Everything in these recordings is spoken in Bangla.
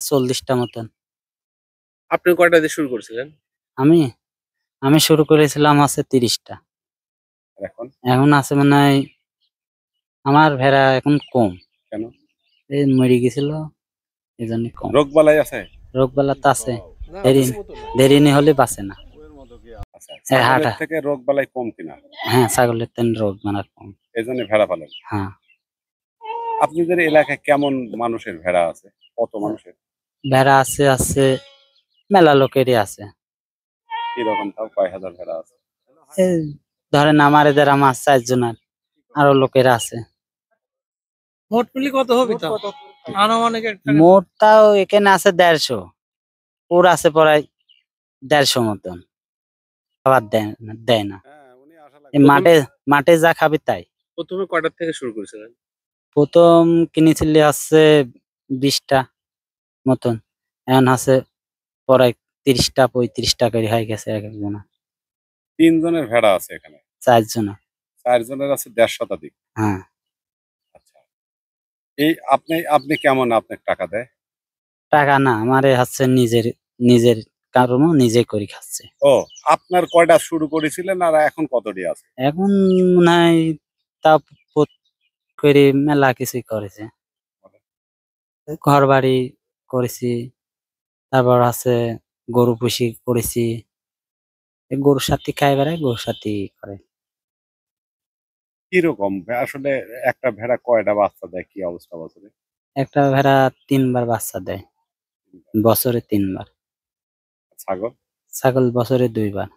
40টা মতন। আপনি কয়টা দিয়ে শুরু করছিলেন? আমি আমি শুরু করেছিলাম আছে 30টা। এখন এখন আছে মনে হয় আমার ভেড়া এখন কম। কেন? এই মরে গেছিল এজন্য কম। রোগবালাই আছে? রোগবালা তো আছে, দেরি হলে বাঁচে না। আচ্ছা, ছাগলের থেকে রোগবালাই কম কিনা? হ্যাঁ, ছাগলের তেন রোগ মানে কম। এজন্য ভেড়া পালেন? হ্যাঁ। আপনাদের এলাকায় কেমন মানুষের ভেড়া আছে? কত মানুষের? ভেড়া আছে মেলা লোকেরই আছে। কিরকম তাও কয় হাজার ভেড়া আছে? এই ধরেন আমার 4 জনের আরো লোকেরা আছে। মোট মিলি কত হবে তাও? আনুমানিক একটা মোট তাও এখানে আছে 150, ওর আছে প্রায় 150 মতন। খাবার দেয় না। এই মাঠে যা খাবি তাই। প্রথমে কয়টার থেকে শুরু করেছিলেন? প্রথম কিনেছিলি হচ্ছে 20টা মতন, এখন আছে প্রায় 30টা 35টা করে হয়ে গেছে এক একজনের। 3 জনের ভেড়া আছে এখানে? 4 জনের। 4 জনের আছে 1.5 শতাধিক। হ্যাঁ। আচ্ছা, এই আপনি কেমন আপনার টাকা দেয়? টাকা না, আমারে হচ্ছে নিজের কর্ম নিজে করে খাচ্ছে। ও, আপনার কয়টা শুরু করেছিলেন আর এখন কতটি আছে? এখন মনে হয় তা করে মেলা কিছুই করেছে। ঘর বাড়ি করেছি, তারপর আছে গরু পুষি করেছি। এই গরুর সাথে খাই বেড়ায়, গরুর সাথে করে। কিরকম আসলে একটা ভেড়া কয়টা বাচ্চা দেয়, কি অবস্থা বছরে? একটা ভেড়া 3বার বাচ্চা দেয়, বছরে 3বার। ছাগল? ছাগল বছরে 2বার।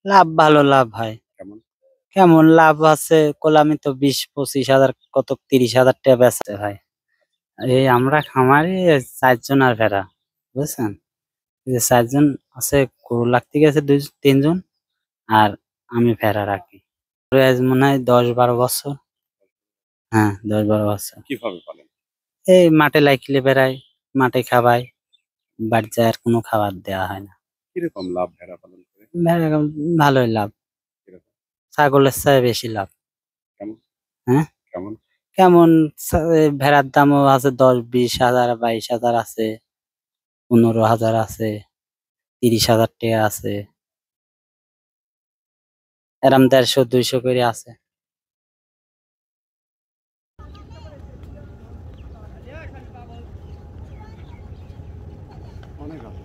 লাভ ভালো লাভ হয়। কেমন লাভ আছে কলামি তো 20-25 হাজার কত 30,000 টাকা বেচতে হয়। এই আমরা খামারে 4 জনের ভেড়া, বুঝছেন? এই যে 4 জন আছে, গরু লাগতে গেছে 3 জন, আর আমি ভেড়া রাখি। আজ মনে হয় 10-12 বছর। হ্যাঁ, 10-12 বছর। কিভাবে পালেন? এই মাঠে লাইকলে বেড়াই, মাঠে খাবাই, বাড়ি যায় আর কোনো খাবার দেওয়া হয় না। কিরকম লাভ ভেড়া পালন করে? ভেড়া ভালোই লাভ, ছাগলের চেয়ে বেশি লাভ। কেমন? হ্যাঁ, কেমন? কেমন ভেড়ার দামও আছে 10-20 হাজার, 22 হাজার আছে, 15 হাজার আছে, 30,000 টাকা আছে, এরম 150-200 করে আছে। অনেক আছে।